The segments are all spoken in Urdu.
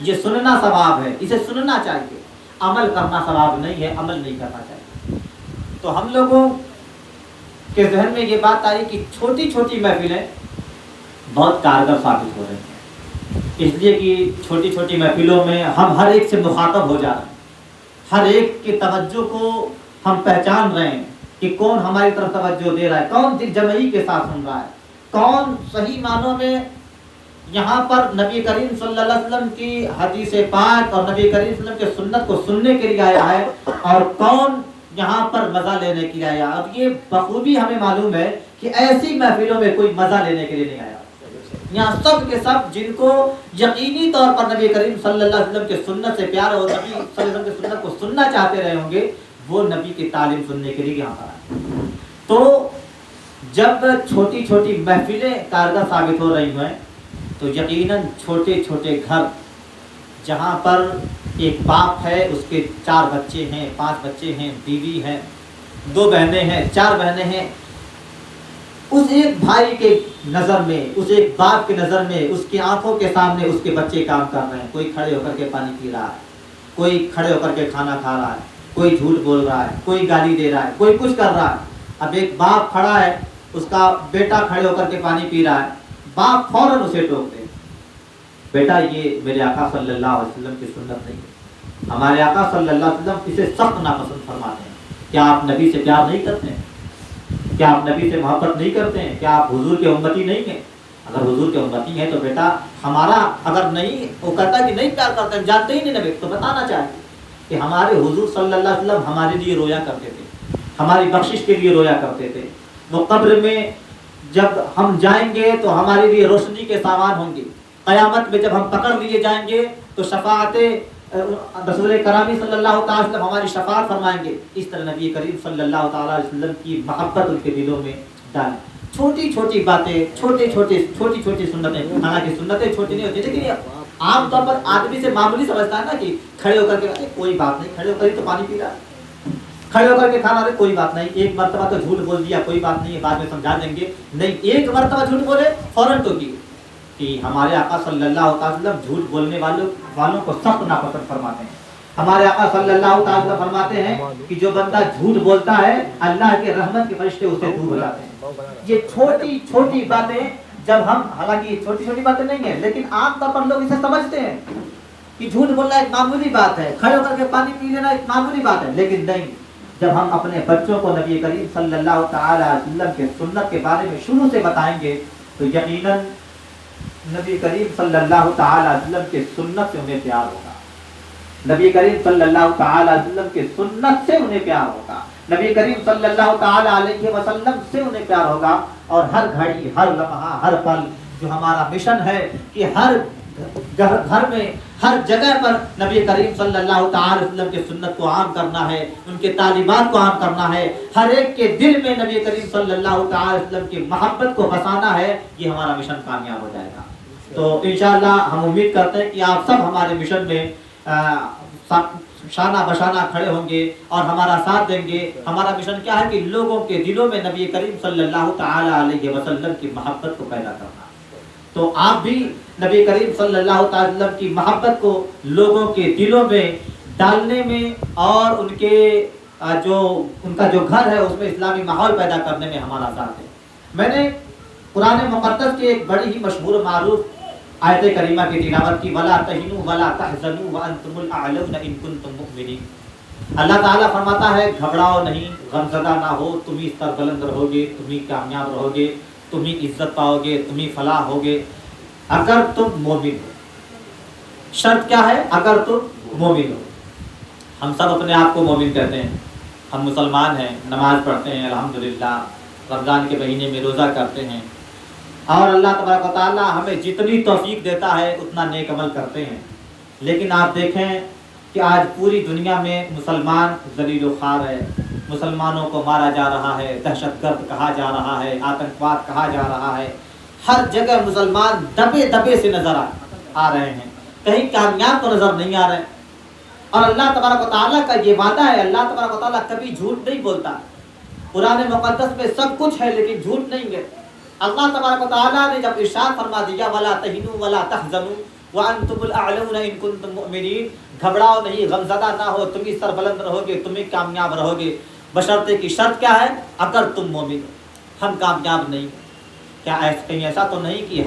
یہ سننا ثواب ہے، اسے سننا چاہیے، عمل کرنا ثواب نہیں ہے، عمل نہیں کرنا چاہیے۔ تو ہم لوگوں کے ذہن میں یہ بات آئی کہ چھوٹی چھوٹی محفلیں بہت کارگر ثابت ہو رہی ہیں، اس لیے کہ چھوٹی چھوٹی محفلوں میں ہم ہر ایک سے مخاطب ہو جا رہے ہیں، ہر ایک کی توجہ کو ہم پہچان رہے ہیں کہ کون ہماری طرف توجہ دے رہا ہے، کون دل جمعی کے ساتھ سن رہا ہے، کون صحیح معنوں میں یہاں پر نبی کریم صلی اللہ علیہ وسلم کی حدیث پاک اور نبی کریم صلی اللہ علیہ وسلم کے سنت کو سننے کے لیے آیا ہے، اور کون یہاں پر مزہ لینے کے لیے آیا۔ اب یہ بخوبی ہمیں معلوم ہے کہ ایسی محفلوں میں کوئی مزہ لینے کے لیے نہیں آیا، یہاں سب کے سب جن کو یقینی طور پر نبی کریم صلی اللہ علیہ وسلم کے سنت سے پیار اور نبی صلی اللہ علیہ وسلم کے سنت کو سننا چاہتے رہے ہوں گے، وہ نبی کی تعلیم سننے کے لیے یہاں پر آئے۔ تو جب چھوٹی چھوٹی محفلیں کارگر ثابت ہو رہی ہیں تو یقیناً چھوٹے چھوٹے گھر جہاں پر ایک باپ ہے، اس کے 4 بچے ہیں، 5 بچے ہیں، بیوی ہے، 2 بہنیں ہیں، 4 بہنیں ہیں، اس ایک بھائی کے نظر میں، اس ایک باپ کے نظر میں، اس کی آنکھوں کے سامنے اس کے بچے کام کر رہے ہیں، کوئی کھڑے ہو کر کے پانی پی رہا ہے، کوئی کھڑے ہو کر کے کھانا کھا رہا ہے، کوئی جھوٹ بول رہا ہے، کوئی گالی دے رہا ہے، کوئی کچھ کر رہا ہے۔ اب ایک باپ کھڑا ہے، اس کا بیٹا کھڑے ہو کر کے پانی پی رہا ہے، باپ فوراً اسے ٹوک دے، بیٹا یہ میرے آقا صلی اللہ علیہ وسلم کی سنت نہیں ہے، ہمارے آقا صلی اللہ علیہ وسلم اسے سخت ناپسند فرماتے ہیں۔ کیا آپ نبی سے پیار نہیں کرتے ہیں؟ کیا آپ نبی سے محبت نہیں کرتے ہیں؟ کیا آپ حضور کے امتی نہیں ہیں؟ اگر حضور کے امتی ہیں تو بیٹا ہمارا اگر نہیں، وہ کہتا کہ نہیں پیار کرتے ہیں، جانتے ہی نہیں نبی، تو بتانا چاہیے کہ ہمارے حضور صلی اللہ علیہ وسلم ہمارے لیے رویا کرتے تھے، ہماری بخشش کے لیے رویا کرتے تھے۔ وہ قبر میں جب ہم جائیں گے تو ہمارے لیے روشنی کے سامان ہوں گے، قیامت میں جب ہم پکڑ لیے جائیں گے تو شفاعت رسول کرامی صلی اللہ تعالی وسلم ہماری شفاعت فرمائیں گے۔ اس طرح نبی کریم صلی اللہ تعالی علیہ وسلم کی محبت ان کے دلوں میں ڈالیں۔ چھوٹی چھوٹی باتیں، چھوٹی چھوٹی سنتیں، حالانکہ سنتیں چھوٹی نہیں ہوتی، لیکن یہ عام طور پر آدمی سے معمولی سمجھتا ہے نا کہ کھڑے ہو کر کے کوئی بات نہیں، کھڑے ہو کر ہی تو پانی پی رہا ہے، کھڑے ہو کر کے کھانا رہے کوئی بات نہیں، ایک مرتبہ تو جھوٹ بول دیا کوئی بات نہیں ہے، بعد میں سمجھا دیں گے، نہیں ایک مرتبہ جھوٹ بولے فوراً ٹوکیے۔ کہ ہمارے آقا صلی اللہ علیہ وسلم جھوٹ بولنے والوں کو سخت ناپسند فرماتے ہیں۔ ہمارے آقا صلی اللہ علیہ وسلم فرماتے ہیں کہ جو بندہ جھوٹ بولتا ہے اللہ کے رحمت کے فرشتے اسے دور ہو جاتے ہیں۔ یہ چھوٹی چھوٹی باتیں جب ہم، حالانکہ یہ چھوٹی چھوٹی باتیں نہیں ہیں لیکن عام طور پر لوگ اسے سمجھتے ہیں کہ جھوٹ بولنا ایک معمولی بات ہے، کھڑے ہو کر کے پانی پی لینا ایک معمولی بات ہے، لیکن نہیں، جب ہم اپنے بچوں کو نبی کریم صلی اللہ تعالی علیہ وسلم کے سنت کے بارے میں شروع سے بتائیں گے تو یقیناً نبی کریم صلی اللہ تعالی علیہ وسلم کے سنت سے انہیں پیار ہوگا، نبی کریم صلی اللہ تعالی علیہ وسلم کے سنت سے انہیں پیار ہوگا، نبی کریم صلی اللہ تعالی علیہ وسلم سے انہیں پیار ہوگا۔ اور ہر گھڑی، ہر لمحہ، ہر پل جو ہمارا مشن ہے کہ ہر گھر میں، ہر جگہ پر نبی کریم صلی اللہ تعالی وسلم کے سنت کو عام کرنا ہے، ان کے تعلیمات کو عام کرنا ہے، ہر ایک کے دل میں نبی کریم صلی اللہ تعالی وسلم کی محبت کو بسانا ہے، یہ ہمارا مشن کامیاب ہو جائے گا۔ تو انشاءاللہ ہم امید کرتے ہیں کہ آپ سب ہمارے مشن میں شانہ بشانہ کھڑے ہوں گے اور ہمارا ساتھ دیں گے۔ ہمارا مشن کیا ہے کہ لوگوں کے دلوں میں نبی کریم صلی اللہ تعالی علیہ وسلم کی محبت کو پیدا کرنا۔ تو آپ بھی نبی کریم صلی اللہ تعالی وسلم کی محبت کو لوگوں کے دلوں میں ڈالنے میں اور ان کا جو گھر ہے اس میں اسلامی ماحول پیدا کرنے میں ہمارا ساتھ ہے۔ میں نے قرآن مقدس کی ایک بڑی ہی مشہور و معروف آیت کریمہ کی تلاوت کی، وَلَا تَهِنُوا وَلَا تَحْزَنُوا وَأَنْتُمُ الْأَعْلَوْنَ إِن كُنتُم مُؤْمِنِينَ۔ اللہ تعالیٰ فرماتا ہے گھبراؤ نہیں، غمزدہ نہ ہو، تم ہی سربلند رہو گے، تم ہی کامیاب رہو گے، تم ہی عزت پاؤ گے، تم ہی فلاح ہوگے اگر تم مومن ہو۔ شرط کیا ہے؟ اگر تم مومن ہو۔ ہم سب اپنے آپ کو مومن کہتے ہیں، ہم مسلمان ہیں، نماز پڑھتے ہیں الحمدللہ، رمضان کے مہینے میں روزہ کرتے ہیں، اور اللہ تبارک و تعالیٰ ہمیں جتنی توفیق دیتا ہے اتنا نیک عمل کرتے ہیں۔ لیکن آپ دیکھیں کہ آج پوری دنیا میں مسلمان ذلیل و خوار ہے، مسلمانوں کو مارا جا رہا ہے، دہشت گرد کہا جا رہا ہے، آتنکواد کہا جا رہا ہے، ہر جگہ مسلمان دبے دبے سے نظر آ رہے ہیں، کہیں کامیاب تو نظر نہیں آ رہے۔ اور اللہ تبارک و تعالیٰ کا یہ وعدہ ہے، اللہ تبارک و تعالیٰ کبھی جھوٹ نہیں بولتا، قرآن مقدس میں سب کچھ ہے لیکن جھوٹ نہیں ہے۔ اللہ تبارک و تعالیٰ نے جب ارشاد فرما دیا وَلَا تَهِنُوا وَلَا تَحْزَنُوا وَأَنْتُمُ الْأَعْلَوْنَ إِن كُنتُم مُؤْمِنِينَ, گھبراؤ نہیں, غمزدہ نہ ہو, تم ہی سربلند رہو گے, تم ہی کامیاب رہو گے, بشرطے کی شرط کیا ہے, اگر تم مومن ہو. ہم کامیاب نہیں. کیا کہیں ایسا تو نہیں کہ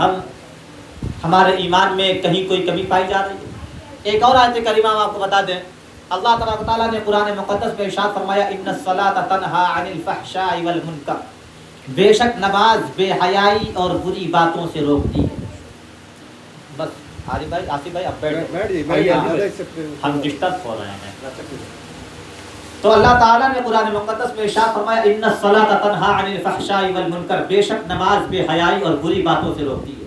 ہمارے ایمان میں کہیں کوئی کمی پائی جا رہی ہے؟ ایک اور آیت کریمہ ہم آپ کو بتا دیں. اللہ تبارک و تعالیٰ نے قرآن مقدس میں ارشاد فرمایا ان الصلاۃ تنہا عن الفحشاء والمنکر, بے شک نماز بے حیائی اور بری باتوں سے روکتی ہے. بس عارف بھائی, آصف بھائی, اب بیٹھ, ہم ڈسٹرب ہو رہے ہیں. تو اللہ تعالیٰ نے قرآن مقدس میں ارشاد فرمایا ان الصلاۃ تنہا عن الفحشاء والمنکر, بے شک نماز بے حیائی اور بری باتوں سے روکتی ہے.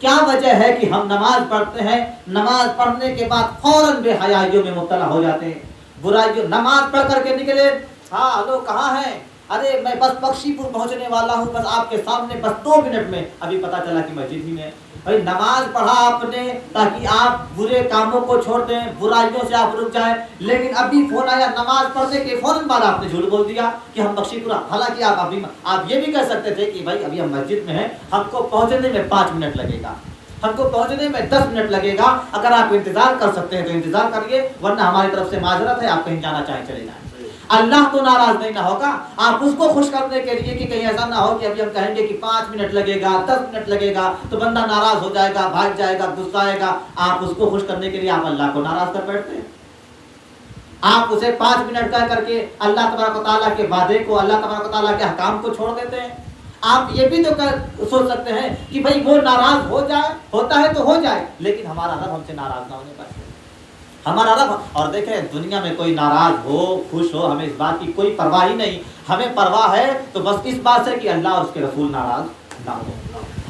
کیا وجہ ہے کہ ہم نماز پڑھتے ہیں, نماز پڑھنے کے بعد فوراً بے حیائیوں میں مبتلا ہو جاتے ہیں, برائیوں. نماز پڑھ کر کے نکلے, ہاں ہلو کہاں ہیں, ارے میں بس بخشی پور پہنچنے والا ہوں, بس آپ کے سامنے بس 2 منٹ میں, ابھی پتہ چلا کہ مسجد ہی میں. بھائی نماز پڑھا آپ نے تاکہ آپ برے کاموں کو چھوڑ دیں, برائیوں سے آپ رک جائیں, لیکن ابھی فون آیا نماز پڑھنے کے فوراً بعد آپ نے جھوٹ بول دیا کہ ہم بخشی پورا. حالانکہ آپ یہ بھی کہہ سکتے تھے کہ بھائی ابھی ہم مسجد میں ہیں, ہم کو پہنچنے میں 5 منٹ لگے گا, ہم کو پہنچنے میں 10 منٹ لگے گا. اگر آپ انتظار کر سکتے ہیں تو انتظار کریے, ورنہ ہماری طرف سے معذرت ہے, آپ کہیں جانا چاہیں چلے جائیں. اللہ تو ناراض نہیں نہ ہوگا. آپ اس کو خوش کرنے کے لیے کہ کہیں ایسا نہ ہو کہ ابھی ہم کہیں گے کہ 5 منٹ لگے گا, 10 منٹ لگے گا, تو بندہ ناراض ہو جائے گا, بھاگ جائے گا, غصہ گا. آپ اس کو خوش کرنے کے لیے آپ اللہ کو ناراض کر بیٹھتے ہیں. آپ اسے 5 منٹ کہہ کر کے اللہ تبارک و تعالیٰ کے وعدے کو, اللہ تبارک و تعالیٰ کے احکام کو چھوڑ دیتے ہیں. آپ یہ بھی تو سوچ سکتے ہیں کہ بھائی وہ ناراض ہو جائے, ہوتا ہے تو ہو جائے, لیکن ہمارا رب ہم سے ناراض نہ ہونے پائے. ہمارا رب, اور دیکھیں دنیا میں کوئی ناراض ہو خوش ہو, ہمیں اس بات کی کوئی پرواہ ہی نہیں. ہمیں پرواہ ہے تو بس اس بات سے کہ اللہ اور اس کے رسول ناراض نہ ہو.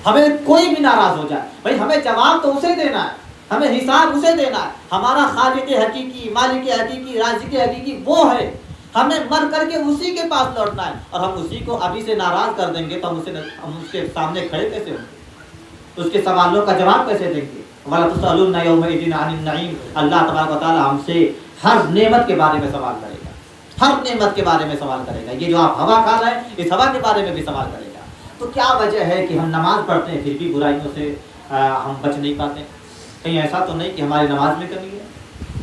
ہمیں کوئی بھی ناراض ہو جائے, بھائی ہمیں جواب تو اسے دینا ہے, ہمیں حساب اسے دینا ہے. ہمارا خالق حقیقی, مالک حقیقی, رازق حقیقی وہ ہے. ہمیں مر کر کے اسی کے پاس لوٹنا ہے, اور ہم اسی کو ابھی سے ناراض کر دیں گے تو ہم اس کے سامنے کھڑے کیسے ہوں گے, اس کے سوالوں کا جواب کیسے دیں گے. وَلَا تُسْأَلُنَّ يَوْمَئِذٍ عَنِ النَّعِيمِ, اللہ تبارک و تعالیٰ ہم سے ہر نعمت کے بارے میں سوال کرے گا, ہر نعمت کے بارے میں سوال کرے گا. یہ جو آپ ہوا کھا رہے ہیں, اس ہوا کے بارے میں بھی سوال کرے گا. تو کیا وجہ ہے کہ ہم نماز پڑھتے ہیں پھر بھی برائیوں سے ہم بچ نہیں پاتے؟ کہیں ایسا تو نہیں کہ ہماری نماز میں کمی ہے,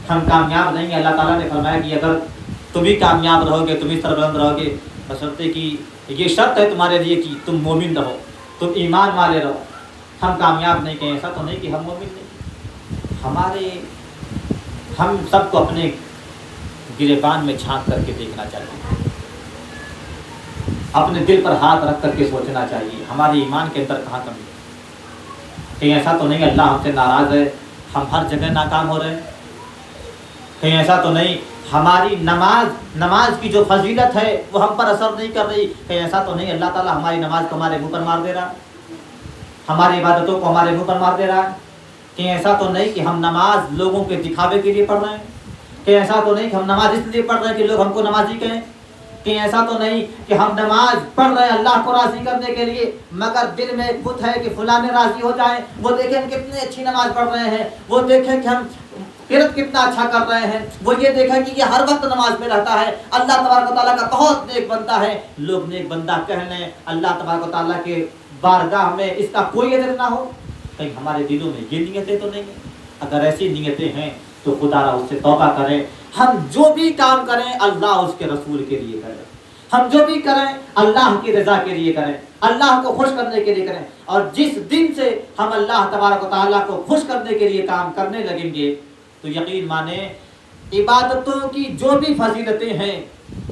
ہم کامیاب نہیں ہیں. اللہ تعالیٰ نے فرمایا کہ اگر تم بھی کامیاب رہو گے, تم بھی سربلند رہو گے, بشرطے کہ یہ شرط ہے تمہارے لیے کہ تم مومن رہو, تم ایمان والے رہو. ہم کامیاب نہیں. کہیں ایسا تو نہیں کہ ہم مومن نہیں. ہم سب کو اپنے گریبان میں جھانک کر کے دیکھنا چاہیے, اپنے دل پر ہاتھ رکھ کر کے سوچنا چاہیے ہمارے ایمان کے اندر کہاں کمی ہے. کہیں ایسا تو نہیں اللہ ہم سے ناراض ہے, ہم ہر جگہ ناکام ہو رہے ہیں. کہیں ایسا تو نہیں ہماری نماز کی جو فضیلت ہے وہ ہم پر اثر نہیں کر رہی. کہیں ایسا تو نہیں اللہ تعالیٰ ہماری نماز کو ہمارے منہ پر مار دے رہا ہے, ہماری عبادتوں کو ہمارے منہ پر مار دے رہا ہے. کہیں ایسا تو نہیں کہ ہم نماز لوگوں کے دکھاوے کے لیے پڑھ رہے ہیں. کہیں ایسا تو نہیں کہ ہم نماز اس لیے پڑھ رہے ہیں کہ لوگ ہم کو نمازی کہیں. کہیں ایسا تو نہیں کہ ہم نماز پڑھ رہے ہیں اللہ کو راضی کرنے کے لیے, مگر دل میں ایک بت ہے کہ فلاں راضی ہو جائیں, وہ دیکھیں ہم کتنی اچھی نماز پڑھ رہے ہیں, وہ دیکھیں کہ ہم قرت کتنا اچھا کر رہے ہیں, وہ یہ دیکھیں کہ یہ ہر وقت نماز میں رہتا ہے, اللہ تبارک و تعالیٰ کا بہت نیک بندہ ہے. لوگ نیک بندہ کہہ لیں, اللہ تبارک و تعالیٰ کے بارگاہ میں اس کا کوئی ادر نہ ہو. کہیں ہمارے دلوں میں یہ نیتیں تو نہیں ہیں؟ اگر ایسی نیتیں ہیں تو خدا را اس سے توبہ کریں. ہم جو بھی کام کریں اللہ اس کے رسول کے لیے کریں, ہم جو بھی کریں اللہ کی رضا کے لیے کریں, اللہ کو خوش کرنے کے لیے کریں. اور جس دن سے ہم اللہ تبارک و تعالیٰ کو خوش کرنے کے لیے کام کرنے لگیں گے تو یقین مانیں عبادتوں کی جو بھی فضیلتیں ہیں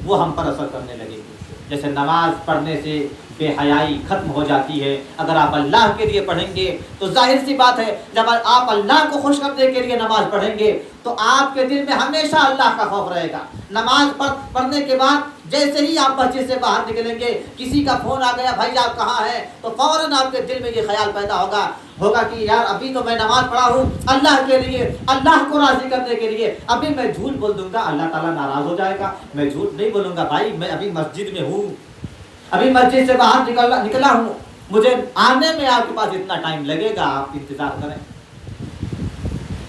وہ ہم پر اثر کرنے لگیں گی. جیسے نماز پڑھنے سے بے حیائی ختم ہو جاتی ہے. اگر آپ اللہ کے لیے پڑھیں گے تو ظاہر سی بات ہے جب آپ اللہ کو خوش کرنے کے لیے نماز پڑھیں گے تو آپ کے دل میں ہمیشہ اللہ کا خوف رہے گا. نماز پڑھنے کے بعد جیسے ہی آپ مسجد سے باہر نکلیں گے, کسی کا فون آ گیا بھائی آپ کہاں ہیں, تو فوراً آپ کے دل میں یہ خیال پیدا ہوگا کہ یار ابھی تو میں نماز پڑھا ہوں اللہ کے لیے, اللہ کو راضی کرنے کے لیے, ابھی میں جھوٹ بول دوں گا اللہ تعالیٰ ناراض ہو جائے گا. میں جھوٹ نہیں بولوں گا بھائی, میں ابھی مسجد میں ہوں, ابھی مسجد سے باہر نکلا ہوں, مجھے آنے میں آپ کے پاس اتنا ٹائم لگے گا, آپ انتظار کریں.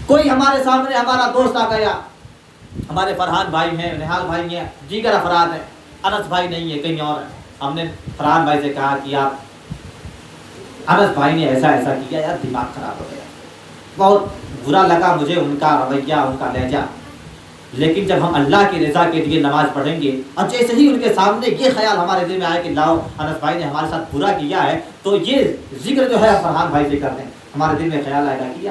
کوئی ہمارے سامنے ہمارا دوست آ گیا, ہمارے فرحان بھائی ہیں, نہال بھائی ہیں, دیگر افراد ہیں, انس بھائی نہیں ہے کہیں اور ہے. ہم نے فرحان بھائی سے کہا کہ آپ انس بھائی نے ایسا کیا, یار دماغ خراب ہو گیا, بہت برا لگا مجھے ان کا رویہ، ان کا لہجہ، لیکن جب ہم اللہ کی رضا کے لیے نماز پڑھیں گے اور جیسے ہی ان کے سامنے یہ خیال ہمارے دل میں آئے کہ لاؤ انس بھائی نے ہمارے ساتھ برا کیا ہے، تو یہ ذکر جو ہے فرحان بھائی سے کرتے ہیں، ہمارے دل میں خیال آئے گا کہ